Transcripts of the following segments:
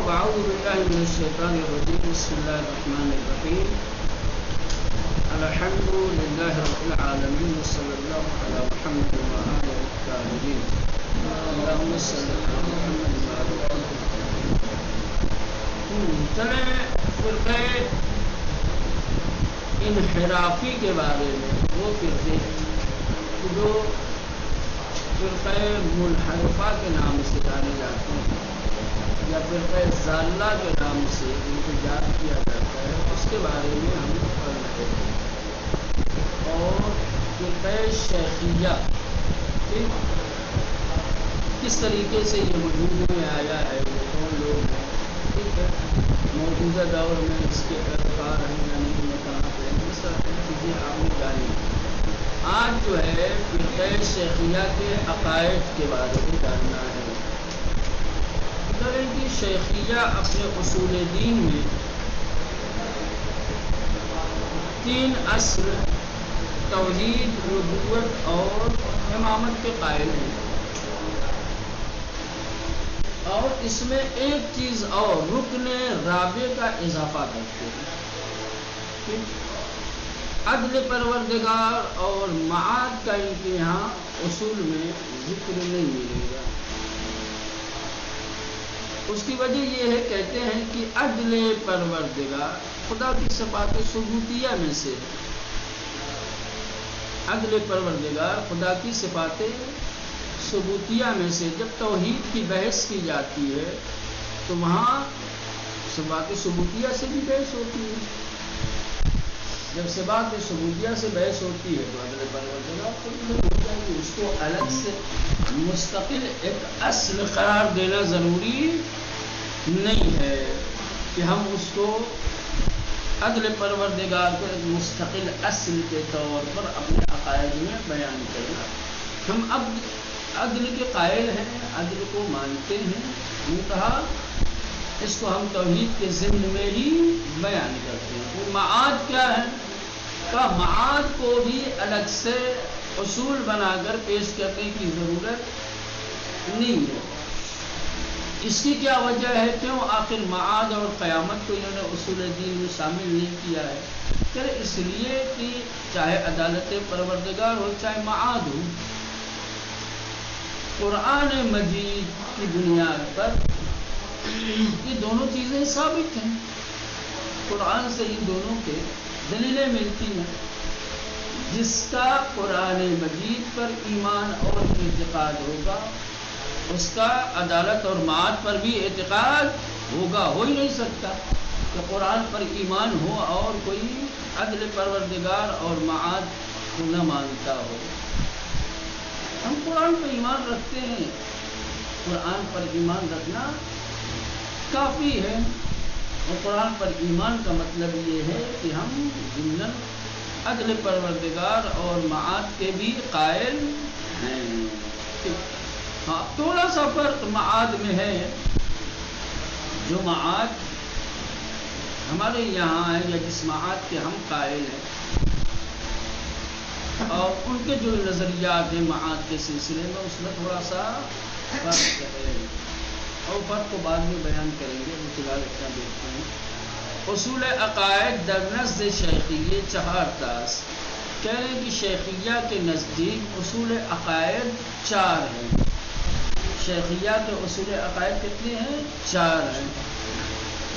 أعوذ بالله من الشيطان الرجيم. بسم الله الرحمن الرحيم. الحمد لله رب العالمين وصلى الله على محمد وآله الطاهرين. اللهم صل على محمد وآله الطاهرين. چلیں فرقے انحرافی کے بارے میں وہ فرقے جو فرقہ منحرفہ کے نام سے جانے جاتے ہیں یا فرقہ ضالہ کے نام سے ان کو یاد کیا جاتا ہے، اس کے بارے میں ہم پڑھ رہے ہیں. اور فرقہ شیخیہ کس طریقے سے یہ وجود میں آیا ہے، وہ کون لوگ ہیں، ٹھیک ہے، موجودہ دور میں اس کے پیروکار ہیں یا نہیں، کہاں پہ ہیں، اس طرح کی چیزیں آپ نے جانی. آج جو ہے فرقہ شیخیہ کے عقائد کے بارے میں جاننا ہے. کہ شیخیہ اپنے اصول دین میں 3 اصل توحید، نبوت اور امامت کے قائل ہیں. اور اس میں ایک چیز اور رکن رابع کا اضافہ کرتے ہیں. عدل پروردگار اور معاد کا ان کے یہاں اصول میں ذکر نہیں ملے گا. اس کی وجہ یہ ہے، کہتے ہیں کہ عدل پروردگار خدا کی صفات ثبوتیہ میں سے ہے. عدل پروردگار خدا کی صفات ثبوتیہ میں سے. جب توحید کی بحث کی جاتی ہے تو وہاں صفات ثبوتیہ سے بھی بحث ہوتی ہے. جب صفات ثبوتیہ سے بحث ہوتی ہے تو عدل پروردگار خود ہو جائے گی. اس کو الگ سے مستقل ایک اصل قرار دینا ضروری نہیں ہے کہ ہم اس کو عدل پروردگار کو ایک مستقل اصل کے طور پر اپنے عقائد میں بیان کرنا. ہم اب عدل کے قائل ہیں، عدل کو مانتے ہیں، کہا اس کو ہم توحید کے ضمن میں ہی بیان کرتے ہیں. وہ معاد کیا ہے؟ کہ معاد کو بھی الگ سے اصول بنا کر پیش کرنے کی ضرورت نہیں ہے. اس کی کیا وجہ ہے؟ کیوں آخر معاد اور قیامت کو انہوں نے اصول دین میں شامل نہیں کیا ہے؟ کہ اس لیے کہ چاہے عدالت پروردگار ہو چاہے معاد ہو، قرآن مجید کی بنیاد پر یہ دونوں چیزیں ثابت ہیں. قرآن سے ان دونوں کے دلیلیں ملتی ہیں. جس کا قرآن مجید پر ایمان اور اعتقاد ہوگا اس کا عدالت اور معاد پر بھی اعتقاد ہوگا. ہو ہی نہیں سکتا کہ قرآن پر ایمان ہو اور کوئی عدل پروردگار اور معاد کو نہ مانتا ہو. ہم قرآن پر ایمان رکھتے ہیں، قرآن پر ایمان رکھنا کافی ہے. اور قرآن پر ایمان کا مطلب یہ ہے کہ ہم ضمن عدل پروردگار اور معاد کے بھی قائل ہیں. ہاں، تھوڑا سا فرق معاد میں ہے. جو معاد ہمارے یہاں ہے یا جس معاد کے ہم قائل ہیں اور ان کے جو نظریات ہیں معاد کے سلسلے میں، اس میں تھوڑا سا فرق ہے اور فرق کو بعد میں بیان کریں گے. فی الحال اتنا دیکھتے ہیں. اصول عقائد در نزد شیخیہ 4 تاس. کہہ رہے ہیں کہ شیخیہ کے نزدیک اصول عقائد 4 ہیں. شیخیہ کے اصول عقائد کتنے ہیں؟ 4 ہیں.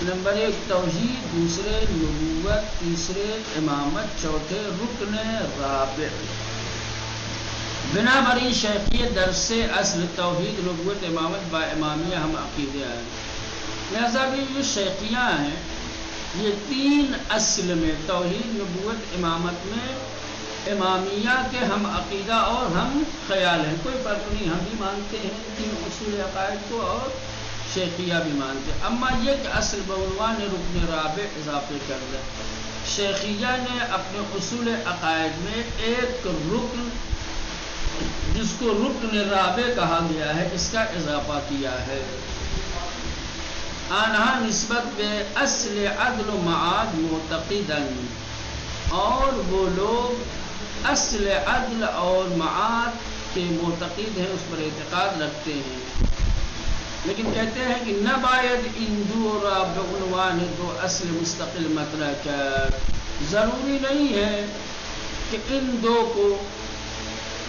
نمبر 1 توحید، دوسرے نبوت، تیسرے امامت، چوتھے رکن رابع. بنا بری شیخیہ درس اصل توحید، نبوت، امامت با امامیہ ہم عقیدے ہیں. لہذا بھی جو شیخیہ ہیں یہ 3 اصل میں توحید، نبوت، امامت میں امامیہ کے ہم عقیدہ اور ہم خیال ہیں. کوئی فرق نہیں، ہم بھی مانتے ہیں 3 اصول عقائد کو اور شیخیہ بھی مانتے ہیں. اما یہ کہ اصل بعنوان رکن رابع اضافے کر دیں. شیخیہ نے اپنے اصول عقائد میں ایک رکن جس کو رکن رابع کہا گیا ہے اس کا اضافہ کیا ہے. آنہا نسبت بے اصل عدل و معاد معتقدن، اور وہ لوگ اصل عدل اور معاد کے معتقد ہیں، اس پر اعتقاد رکھتے ہیں. لیکن کہتے ہیں کہ نہ باید اندو شورا بعنوان دو اصل مستقل مطرح کر. ضروری نہیں ہے کہ ان دو کو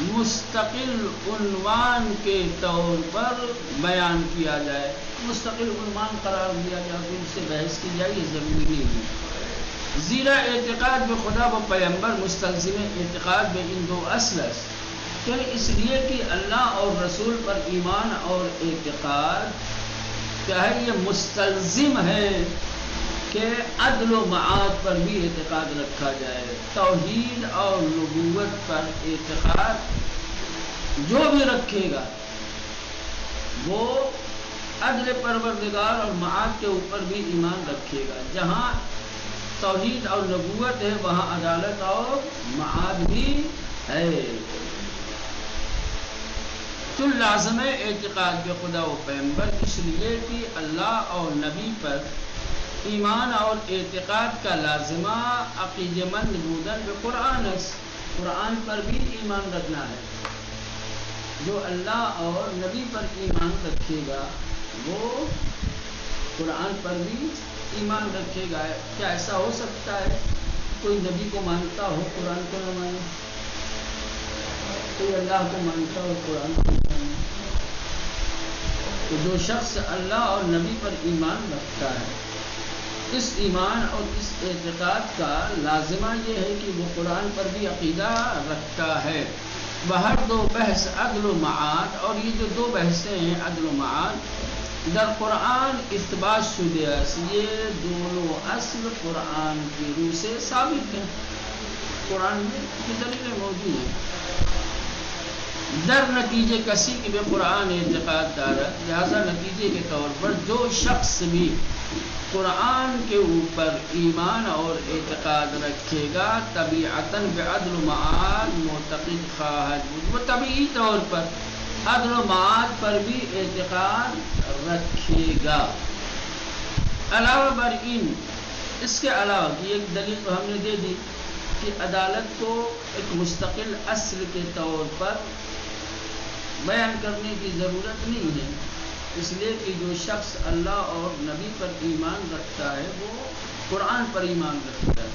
مستقل عنوان کے طور پر بیان کیا جائے، مستقل عنوان قرار دیا جائے تو ان سے بحث کی جائے، یہ ضروری نہیں ہے. زیرا اعتقاد بخدا و پیغمبر مستلزم اعتقاد میں ان دو اصل کہ اس لیے کہ اللہ اور رسول پر ایمان اور اعتقاد کیا ہے، یہ مستلزم ہے کہ عدل و معاد پر بھی اعتقاد رکھا جائے. توحید اور نبوت پر اعتقاد جو بھی رکھے گا وہ عدل پروردگار اور معاد کے اوپر بھی ایمان رکھے گا. جہاں توحید اور نبوت ہے وہاں عدالت اور معاد بھی ہے. تو لازم ہے اعتقاد بے خدا و پیغمبر، اس لیے کہ اللہ اور نبی پر ایمان اور اعتقاد کا لازمہ عقیدہ مند بودن بے قرآن پر بھی ایمان رکھنا ہے. جو اللہ اور نبی پر ایمان رکھے گا وہ قرآن پر بھی ایمان رکھے گا. کیا ایسا ہو سکتا ہے کوئی نبی کو مانتا ہو قرآن کو نہ مانے، کوئی اللہ کو مانتا ہو قرآن کو نہ مانے؟ تو جو شخص اللہ اور نبی پر ایمان رکھتا ہے، اس ایمان اور اس اعتقاد کا لازمہ یہ ہے کہ وہ قرآن پر بھی عقیدہ رکھتا ہے. بہر دو بحث عدل و معاد، اور یہ جو دو بحثیں ہیں عدل و معاد در قرآن اثبات شدہ ہے، یہ دونوں اصل قرآن کی روح سے ثابت ہیں، قرآن میں کی دلیلیں موجود ہیں. در نتیجے کسی کی بے قرآن اعتقاد دارت، لہذا نتیجے کے طور پر جو شخص بھی قرآن کے اوپر ایمان اور اعتقاد رکھے گا طبیعتاً بعدل و معاد معتقد خواہد بود، وہ طبیعی طور پر عدل و معاد پر بھی اعتقاد رکھے گا. علاوہ بر ان، اس کے علاوہ کی ایک دلیل تو ہم نے دے دی کہ عدالت کو ایک مستقل اصل کے طور پر بیان کرنے کی ضرورت نہیں ہے، اس لیے کہ جو شخص اللہ اور نبی پر ایمان رکھتا ہے وہ قرآن پر ایمان رکھتا ہے،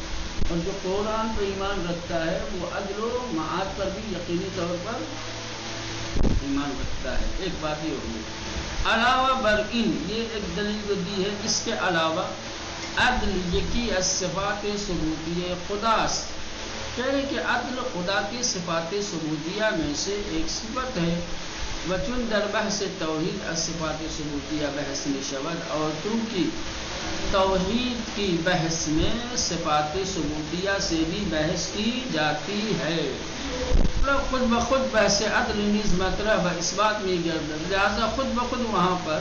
اور جو قرآن پر ایمان رکھتا ہے وہ عدل و معاد پر بھی یقینی طور پر ایمان رکھتا ہے. ایک بات یہ ہوگی. علاوہ بر ان، یہ ایک دلیل جو دی ہے، اس کے علاوہ عدل یکی از صفات ثبوتیہ خداست، کہہ رہے کہ عدل خدا کی صفات ثبوتیہ میں سے ایک صفت ہے. وچن در بحث توحید از صفات ثبوتیہ بحث نشود، اور چونکہ توحید کی بحث میں صفات ثبوتیہ سے بھی بحث کی جاتی ہے، خود بخود بحث عدل نیز مطرح و اس بات میں گردد، لہذا خود بخود وہاں پر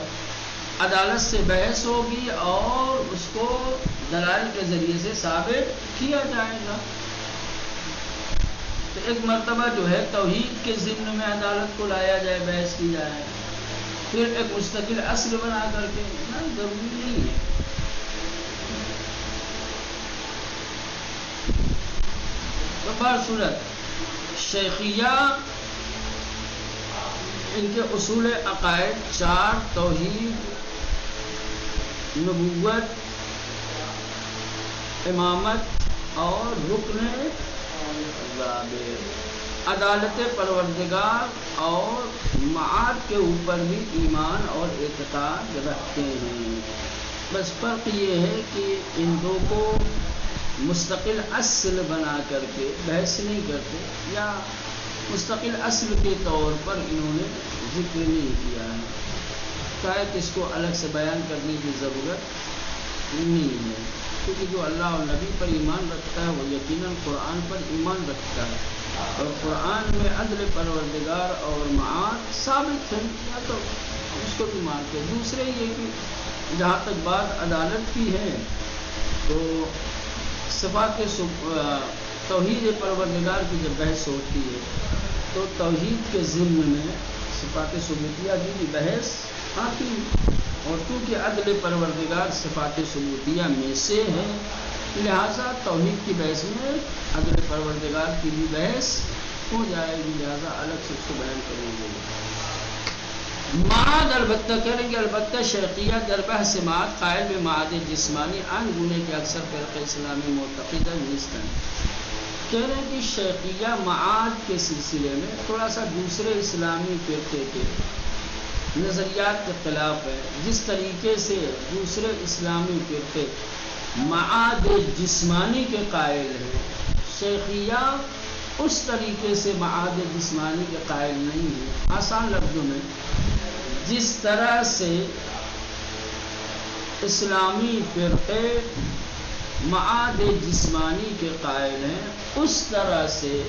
عدالت سے بحث ہوگی اور اس کو دلائل کے ذریعے سے ثابت کیا جائے گا. تو ایک مرتبہ جو ہے توحید کے ضمن میں عدالت کو لایا جائے، بحث کی جائے، پھر ایک مستقل اصل بنا کر کے، نہیں ضروری نہیں ہے. تو بہر صورت شیخیہ ان کے اصول عقائد 4 توحید، نبوت، امامت اور رکن عدالت پروردگار اور معاد کے اوپر بھی ایمان اور اعتقاد رکھتے ہیں. بس فرق یہ ہے کہ ان دو کو مستقل اصل بنا کر کے بحث نہیں کرتے، یا مستقل اصل کے طور پر انہوں نے ذکر نہیں کیا ہے، شاید اس کو الگ سے بیان کرنے کی ضرورت نہیں ہے، کیونکہ جو اللہ اور نبی پر ایمان رکھتا ہے وہ یقیناً قرآن پر ایمان رکھتا ہے، اور قرآن میں عدل پروردگار اور معاد ثابت ہے، یا تو اس کو بھی مانتے ہیں. دوسرے یہ کہ جہاں تک بات عدالت کی ہے تو صفات توحید پروردگار کی جب بحث ہوتی ہے تو توحید کے ضمن میں صفات ثبوتیہ کی بھی بحث آتی ہے، اور چونکہ عدل پروردگار صفات ثبوتیہ میں سے ہے لہٰذا توحید کی بحث میں عدل پروردگار کی بھی بحث ہو جائے گی، لہٰذا الگ سے اس کو بیان کریں گے. معاد البتہ کریں گے، البتہ شیخیہ در بحث معاد قائل میں معاد جسمانی ان گنے کے اکثر فرقہ اسلامی معتقدہ نیستن. کہہ رہے ہیں کہ شیخیہ معاد کے سلسلے میں تھوڑا سا دوسرے اسلامی فرقے کے نظریات کے خلاف ہے. جس طریقے سے دوسرے اسلامی فرقے معاد جسمانی کے قائل ہیں، شیخیہ اس طریقے سے معاد جسمانی کے قائل نہیں ہے. آسان لفظوں میں جس طرح سے اسلامی فرقے معاد جسمانی کے قائل ہیں، اس طرح سے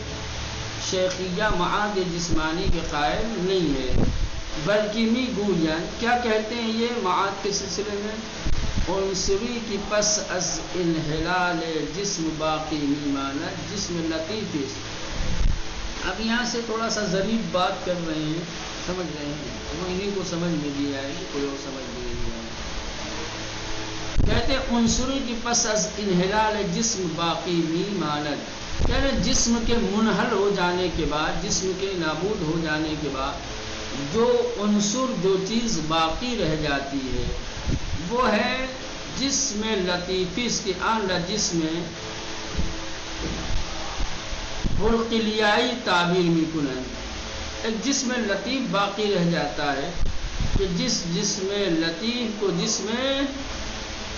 شیخیہ معاد جسمانی کے قائل نہیں ہے. بلکہ می گویان کیا کہتے ہیں یہ معاد کے سلسلے میں؟ عنصری کی پس از انحلال جسم باقی میماند جسم لطیف. اب یہاں سے تھوڑا سا ظریف بات کر رہے ہیں، سمجھ رہے ہیں، وہ انہیں کو سمجھ میں بھی آئے گی، کوئی اور سمجھ میں نہیں آئے. کہتے ہیں عنصری کی پس از انحلال جسم باقی میماند، کہتے ہیں جسم کے منحل ہو جانے کے بعد، جسم کے نابود ہو جانے کے بعد جو عنصر، جو چیز باقی رہ جاتی ہے وہ ہے جسم لطیفس کی آن جسم برقلیائی تعبیر میں کنن. ایک جسم لطیف باقی رہ جاتا ہے کہ جس جسم لطیف کو جسم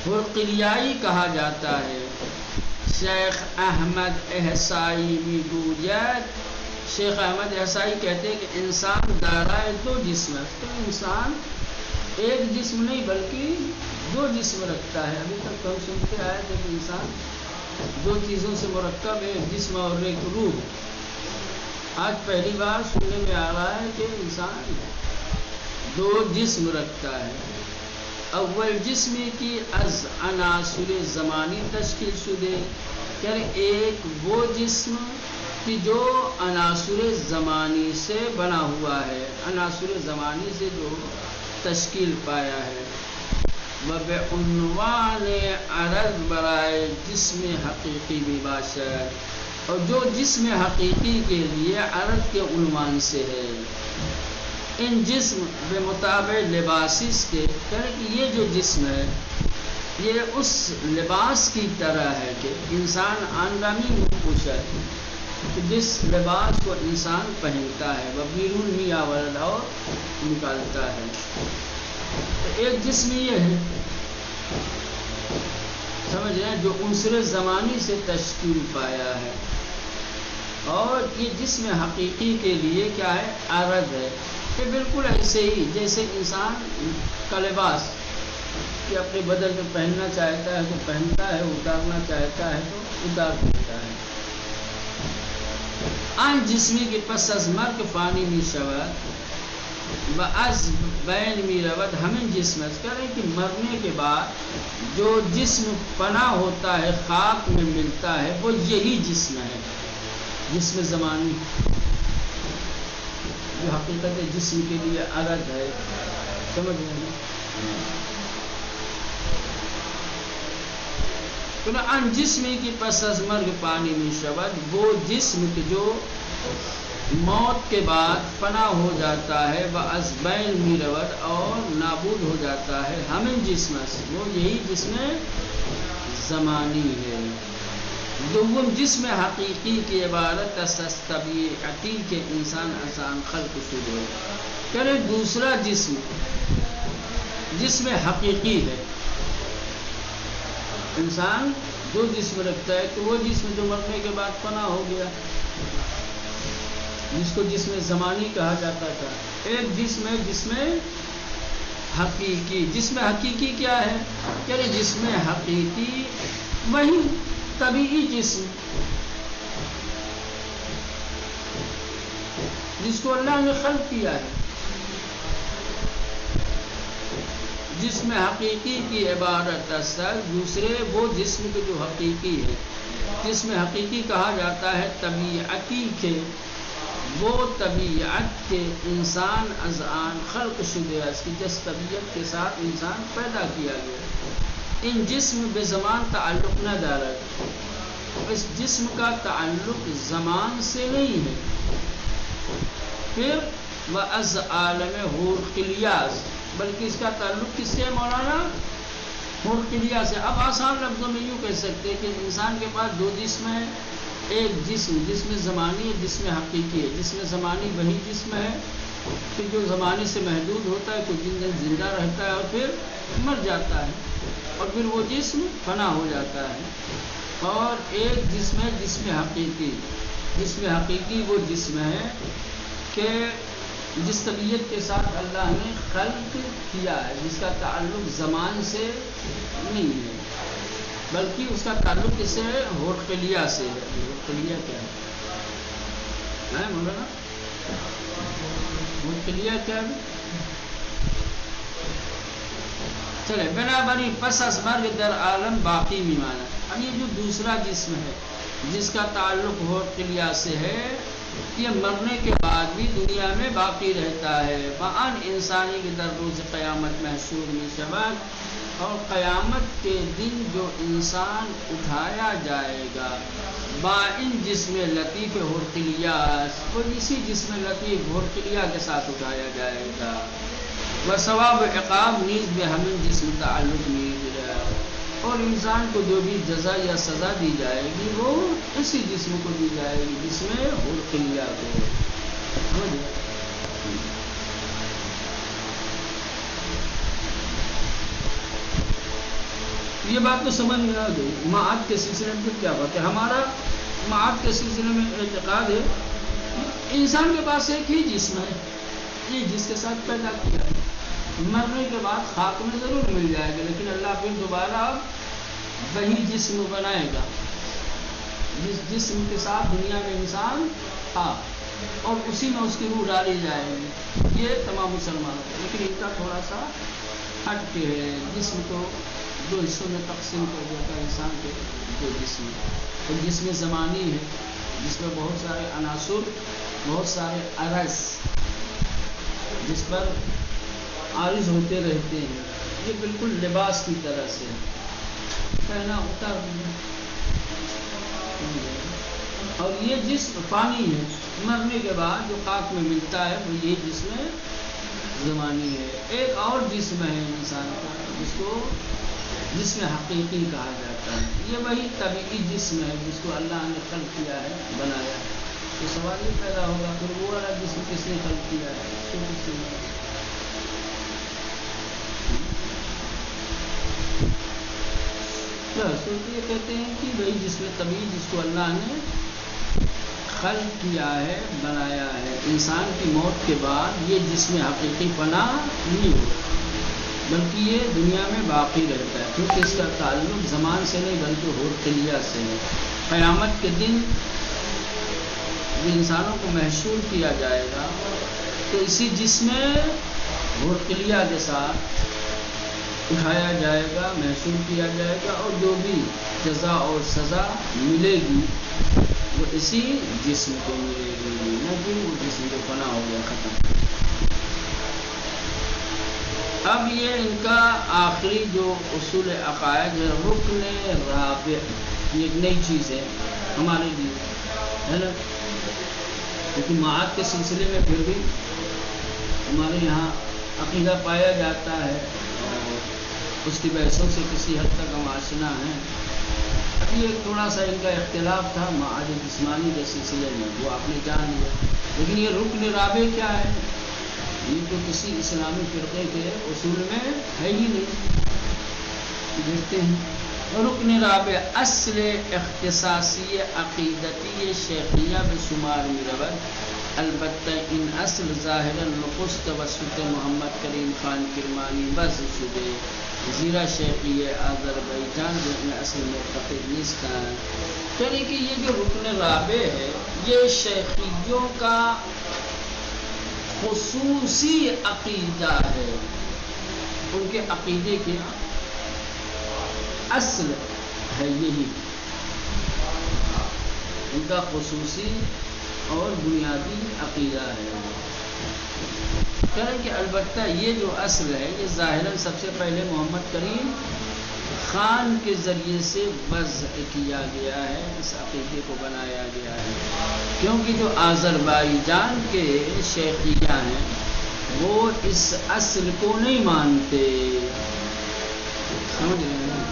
برقلیائی کہا جاتا ہے. شیخ احمد احصائی میں گوید، شیخ احمد احصائی کہتے ہیں کہ انسان دارائے دو جسم ہے. تو انسان ایک جسم نہیں بلکہ دو جسم رکھتا ہے. ابھی تک ہم سنتے آئے تھے کہ انسان دو چیزوں سے مرکب ہے، ایک جسم اور ایک روح. آج پہلی بار سننے میں آ رہا ہے کہ انسان دو جسم رکھتا ہے. اول جسم کی از عناصر زمانی تشکیل شدے، یعنی ایک وہ جسم کہ جو عناصر زمانی سے بنا ہوا ہے، عناصر زمانی سے جو تشکیل پایا ہے. وبعنوان عرض برائے جسم حقیقی بباشد، اور جو جسم حقیقی کے لیے عرض کے عنوان سے ہے. ان جسم بے مطابق لباسس کے، کہ یہ جو جسم ہے یہ اس لباس کی طرح ہے کہ انسان آنگامی پوشد، جس لباس کو انسان پہنتا ہے وہ بیرون می آورد اور نکالتا ہے. ایک جسم یہ ہے، سمجھ رہے ہیں، جو عنصر زمانی سے تشکیل پایا ہے. اور یہ جسم حقیقی کے لیے کیا ہے؟ عرض ہے. یہ بالکل ایسے ہی جیسے انسان کا لباس کہ اپنے بدن میں پہننا چاہتا ہے تو پہنتا ہے، اتارنا چاہتا ہے تو اتار دیتا ہے. آن جسمی کے پس از مرگ فانی می شود و از بین می رود. ہمیں جسم کہہ رہے ہیں کہ مرنے کے بعد جو جسم فنا ہوتا ہے، خاک میں ملتا ہے، وہ یہی جسم ہے، جسم زمانی جو حقیقت جسم کے لیے عرض ہے. سمجھ رہے ہیں؟ ان جسمی کی پس از مرگ پانی میں شود، وہ جسم جو موت کے بعد فنا ہو جاتا ہے، وہ از بین می رود اور نابود ہو جاتا ہے. ہمیں جسم وہ یہی جسم زمانی ہے. دوم جسم حقیقی کی عبارت از طبیعتی کے انسان آسان خلق شدہ. کرے دوسرا جسم جسم حقیقی ہے. انسان جو جسم رکھتا ہے تو وہ جسم جو مرنے کے بعد فنا ہو گیا، جس کو جسم زمانی کہا جاتا تھا. ایک جسم ہے جسم حقیقی. جسم حقیقی کیا ہے؟ یعنی جسم حقیقی وہی طبیعی جسم جس کو اللہ نے خلق کیا ہے. جسم حقیقی کی عبارت اصل دوسرے وہ جسم کے جو حقیقی ہے. جسم حقیقی کہا جاتا ہے طبیعتی کے، وہ طبیعت کے انسان از آن خلق شدہ، اس کی جس طبیعت کے ساتھ انسان پیدا کیا گیا. ان جسم بے زمان تعلق نہ دارد، اس جسم کا تعلق زمان سے نہیں ہے. پھر وَأَز عالم حور قلیاس، بلکہ اس کا تعلق کس سے مولانا؟ حور قلیہ سے۔ اب آسان لفظوں میں یوں کہہ سکتے ہیں کہ انسان کے پاس دو جسم ہیں، ایک جسم زمانی ہے، جسم حقیقی ہے۔ جسم زمانی وہی جسم ہے کہ جو زمانے سے محدود ہوتا ہے، کچھ دن زندہ رہتا ہے اور پھر مر جاتا ہے، اور پھر وہ جسم فنا ہو جاتا ہے۔ اور ایک جسم ہے جسم حقیقی۔ جسم حقیقی وہ جسم ہے کہ جس طبیعت کے ساتھ اللہ نے خلق کیا ہے، جس کا تعلق زمان سے نہیں ہے، بلکہ اس کا تعلق کس سے ہے؟ حور قلیہ سے ہے۔ حور قلیہ کیا ہے مولانا؟ حور قلیہ کیا ہے؟ چلے بنابری پس از مرگ در عالم باقی میمانا۔ اب یہ جو دوسرا جسم ہے جس کا تعلق حور قلیہ سے ہے، یہ مرنے کے بعد بھی دنیا میں باقی رہتا ہے۔ وَأَنْ انسانی کے در روز قیامت محشور میں شباد، اور قیامت کے دن جو انسان اٹھایا جائے گا با ان جسم لطیف حور قلیہ، وہ اسی جسم لطیف حور قلیہ کے ساتھ اٹھایا جائے گا۔ وثواب و عقاب نیز بے ہمیں جسم تعلق نیز ہے، اور انسان کو جو بھی جزا یا سزا دی جائے گی وہ اسی جسم کو دی جائے گی، جس میں حور قلیہ کو۔ یہ بات تو سمجھ میں آ گئی۔ معاد کے سلسلے میں پھر کیا بات ہے؟ ہمارا معاد کے سلسلے میں اعتقاد ہے انسان کے پاس ایک ہی جسم ہے، یہ جس کے ساتھ پیدا کیا ہے، مرنے کے بعد خاک میں ضرور مل جائے گا، لیکن اللہ پھر دوبارہ وہی جسم بنائے گا جس جسم کے ساتھ دنیا میں انسان تھا، اور اسی میں اس کی روح ڈالی جائے گی۔ یہ تمام مسلمانوں کا، لیکن ان کا تھوڑا سا ہٹ کے ہے۔ جسم کو دو حصوں میں تقسیم کر دیا تھا انسان کے دو جسم، تو جسم زمانی ہے جس میں بہت سارے عناصر، بہت سارے عرض جس پر عارض ہوتے رہتے ہیں، یہ بالکل لباس کی طرح سے پہنا اتار، اور یہ جسم فانی ہے، مرنے کے بعد جو خاک میں ملتا ہے وہ یہ جسم زمانی ہے۔ ایک اور جسم ہے انسان کا جسم حقیقی کہا جاتا ہے، یہ وہی طبیعی جسم ہے جس کو اللہ نے خلق کیا ہے، بنایا ہے۔ تو سوال یہ پیدا ہوگا پھر وہ والا جسم کس نے خلق کیا ہے؟ یہ کہتے ہیں کہ وہی جسم طبیعی جس کو اللہ نے خلق کیا ہے، بنایا ہے۔ انسان کی موت کے بعد یہ جسم حقیقی فنا نہیں ہوتا، بلکہ یہ دنیا میں باقی رہتا ہے، کیونکہ اس کا تعلق زمان سے نہیں بلکہ حور قلیہ سے ہے۔ قیامت کے دن انسانوں کو محشور کیا جائے گا تو اسی جسم حور قلیہ کے ساتھ اٹھایا جائے گا، محشور کیا جائے گا، اور جو بھی جزا اور سزا ملے گی وہ اسی جسم کو ملے گی، نہ کہ وہ جسم جو فنا ہو گیا ختم۔ اب یہ ان کا آخری جو اصول عقائد ہے، رکن رابع، یہ ایک نئی چیز ہے ہمارے لیے، ہے نا، لیکن معاد کے سلسلے میں پھر بھی ہمارے یہاں عقیدہ پایا جاتا ہے، اس کی بحثوں سے کسی حد تک ہم آشنا ہیں۔ اب یہ تھوڑا سا ان کا اختلاف تھا معاد جسمانی کے سلسلے میں، وہ آپ نے جان لیا، لیکن یہ رکن رابع کیا ہے؟ یہ تو کسی اسلامی فرقے کے اصول میں ہے ہی نہیں۔ دیکھتے ہیں، رکن رابع اصل اختصاصی عقیدتی شیخیہ میں شمار میں رود، البتہ ان اصل ظاہراً نقص توسط محمد کریم خان کرمانی بس شدے، زیرہ شیخی آذربائیجان جو ان اصل معتقد نیستان۔ یعنی کہ یہ جو رکن رابع ہے یہ شیخیوں کا خصوصی عقیدہ ہے، ان کے عقیدے کے اصل ہے یہی، ان کا خصوصی اور بنیادی عقیدہ ہے۔ کہیں کہ البتہ یہ جو اصل ہے یہ ظاہراً سب سے پہلے محمد کریم خان کے ذریعے سے وضع کیا گیا ہے، اس عقیدے کو بنایا گیا ہے، کیونکہ جو آذربائیجان کے شیخیہ ہیں وہ اس اصل کو نہیں مانتے، سمجھ رہے ہیں؟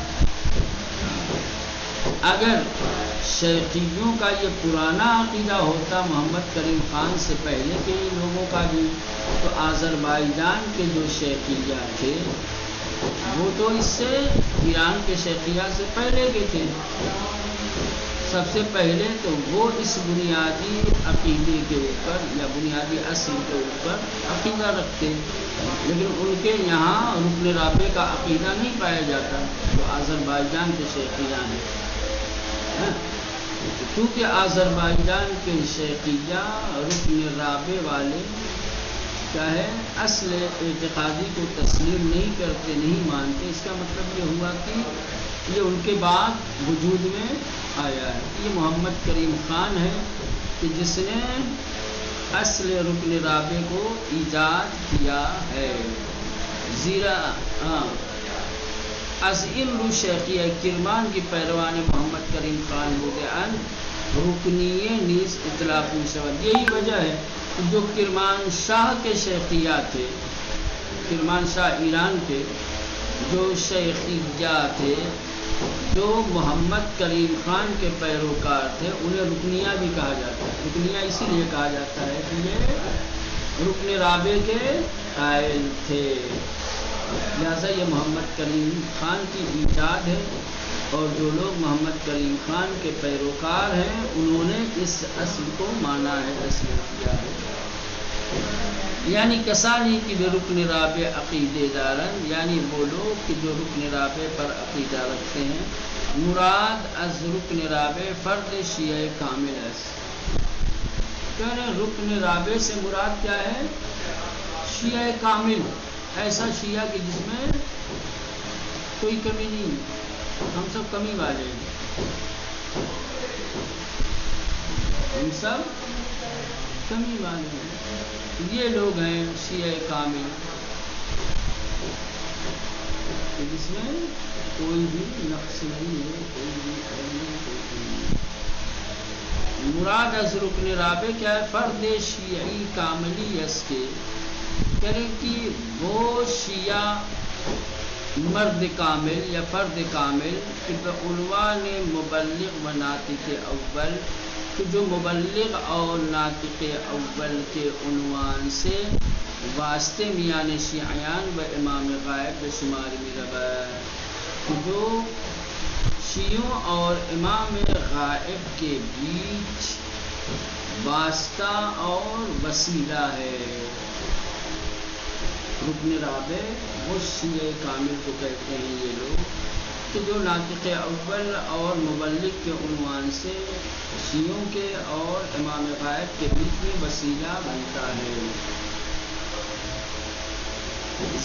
اگر شیخیوں کا یہ پرانا عقیدہ ہوتا محمد کریم خان سے پہلے کے لوگوں کا بھی، تو آذربائیجان کے جو شیخیہ تھے وہ تو اس سے ایران کے شیخیہ سے پہلے کے تھے، سب سے پہلے تو وہ اس بنیادی عقیدے کے اوپر یا بنیادی اصل کے اوپر عقیدہ رکھتے، لیکن ان کے یہاں رکن رابع کا عقیدہ نہیں پایا جاتا جو آذربائیجان کے شیخیہ ہیں، کیونکہ آذربائیجان کے شیخیہ رکن رابع والے کیا ہے اصل اعتقادی کو تسلیم نہیں کرتے، نہیں مانتے۔ اس کا مطلب یہ ہوا کہ یہ ان کے بعد وجود میں آیا ہے۔ یہ محمد کریم خان ہے کہ جس نے اصل رکن رابع کو ایجاد کیا ہے، زیرا از این رو شیخیہ کرمان کی پیروان محمد کریم خان بودن رکنیے نیز اطلاق شود۔ یہی وجہ ہے جو کرمان شاہ کے شیخیہ تھے، کرمان شاہ ایران کے جو شیخیہ تھے، جو محمد کریم خان کے پیروکار تھے، انہیں رکنیہ بھی کہا جاتا ہے۔ رکنیہ اسی لیے کہا جاتا ہے کہ یہ رکن رابع کے قائل تھے، لہذا یہ محمد کریم خان کی ایجاد ہے، اور جو لوگ محمد کریم خان کے پیروکار ہیں انہوں نے اس اصل کو مانا ہے، تسلیم کیا ہے۔ یعنی کسانی کی بے رکن رابع عقیدے دارن، یعنی وہ لوگ کہ جو رکن رابع پر عقیدہ رکھتے ہیں، مراد از رکن رابع فرد شیعہ کامل ہے۔ کہنے رکن رابع سے مراد کیا ہے؟ شیعہ کامل، ایسا شیعہ کہ جس میں کوئی کمی نہیں، ہم سب کمی والے ہیں، ہم سب کمی والے ہیں، یہ لوگ ہیں شیعہ کامل کہ جس میں کوئی بھی نقص نہیں ہے، کوئی بھی عیب نہیں، کوئی کمی نہیں۔ مراد از رکن رابع کیا ہے؟ فرد شیعی کاملی اس کے، کریں کہ وہ شیعہ مرد کامل یا فرد کامل کہ بعنوان مبلغ و ناطق اول، کہ جو مبلغ اور ناطق اول کے عنوان سے واسطے میان شیعیان و امام غائب شمار میں رہا، کہ جو شیعوں اور امام غائب کے بیچ واسطہ اور وسیلہ ہے۔ رکن رابع وہ شیعہ کامل کو کہتے ہیں یہ لوگ کہ جو ناطق اول اور مبلغ کے عنوان سے شیعوں کے اور امام غائب کے بیچ میں وسیلہ بنتا ہے،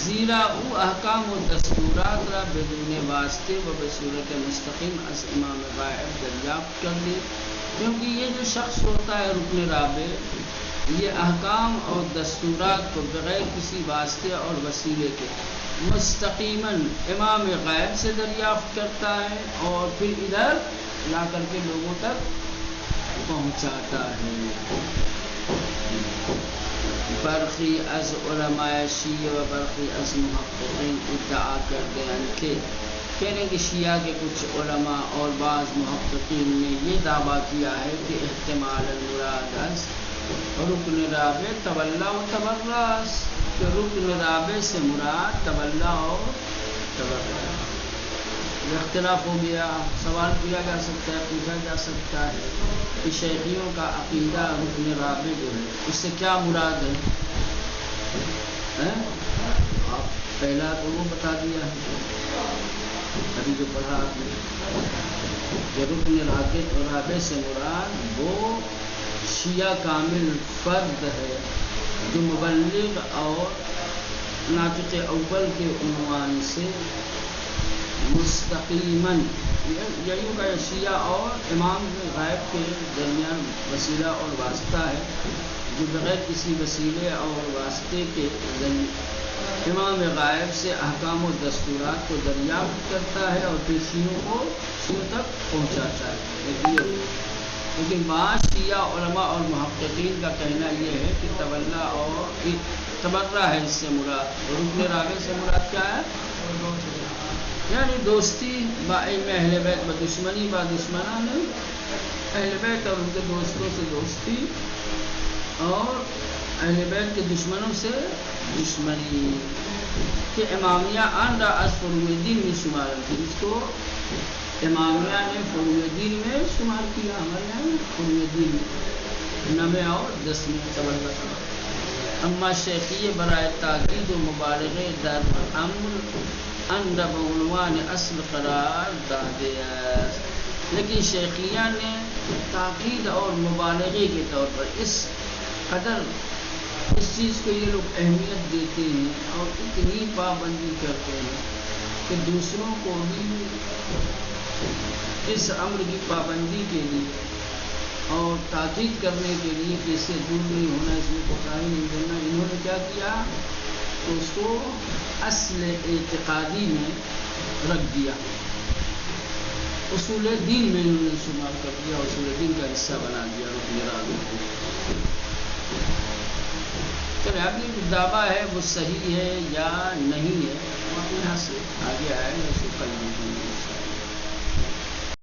زیرا او احکام و دستورات را بدون واسطے و بصورت مستقیم از امام غائب دریافت کر دے، کیونکہ یہ جو شخص ہوتا ہے رکن رابع یہ احکام اور دستورات کو بغیر کسی واسطے اور وسیلے کے مستقیماً امام غائب سے دریافت کرتا ہے اور پھر ادھر لا کر کے لوگوں تک پہنچاتا ہے۔ برخی از علماء شیعہ و برخی از محققین ادعا کرتے ہیں کہ کہنے کہ شیعہ کے کچھ علماء اور بعض محققین نے یہ دعویٰ کیا ہے کہ احتمال المراد از رکن رابع تولا و تبرس، کہ رکن رابع سے مراد تولا اور تبرس۔ اختلاف ہو گیا، سوال کیا جا سکتا ہے، پوچھا جا سکتا ہے کہ شیخیوں کا عقیدہ رکن رابع جو ہے اس سے کیا مراد ہے؟ آپ پہلا تو وہ بتا دیا ہے ابھی جو پڑھا آپ نے کہ رکن رابع سے مراد وہ شیعہ کامل فرد ہے جو مبلغ اور ناطق اول کے عنوان سے مستقیماً یہی کا شیعہ اور امام غائب کے درمیان وسیلہ اور واسطہ ہے، جو بغیر کسی وسیلے اور واسطے کے امام غائب سے احکام و دستورات کو دریافت کرتا ہے اور پھر شیعوں تک پہنچاتا ہے. لیکن بعض شیعہ علماء اور محققین کا کہنا یہ ہے کہ تبرہ ہے اس سے مراد. رکن رابع سے مراد کیا ہے؟ یعنی دوستی با علم اہل بیت بدشمنی با دشمنان اہل بیت اور ان کے دوستوں سے دوستی اور اہل بیت کے دشمنوں سے دشمنی. کہ امامیہ آن را از فروع دین میں شمار کی، اس کو امامیہ نے فروع دین میں شمار کیا. ہمارے یہاں فروع دین 9 اور 10 میں. اما شیخیہ برائے تاکید و مبالغے در امر اندر بعنوان اصل قرار دادے. لیکن شیخیہ نے تاکید اور مبالغے کے طور پر اس قدر اس چیز کو یہ لوگ اہمیت دیتے ہیں اور اتنی پابندی کرتے ہیں کہ دوسروں کو بھی اس امر کی پابندی کے لیے اور تاکید کرنے کے لیے کہ اس سے دور نہیں ہونا، اس میں کوتاہی نہیں کرنا، انہوں نے کیا کیا؟ اس کو اصل اعتقادی میں رکھ دیا، اصول دین میں انہوں نے شمار کر دیا، اصول دین کا حصہ بنا دیا رکن رابع کو. چلے اب یہ دعویٰ ہے وہ صحیح ہے یا نہیں ہے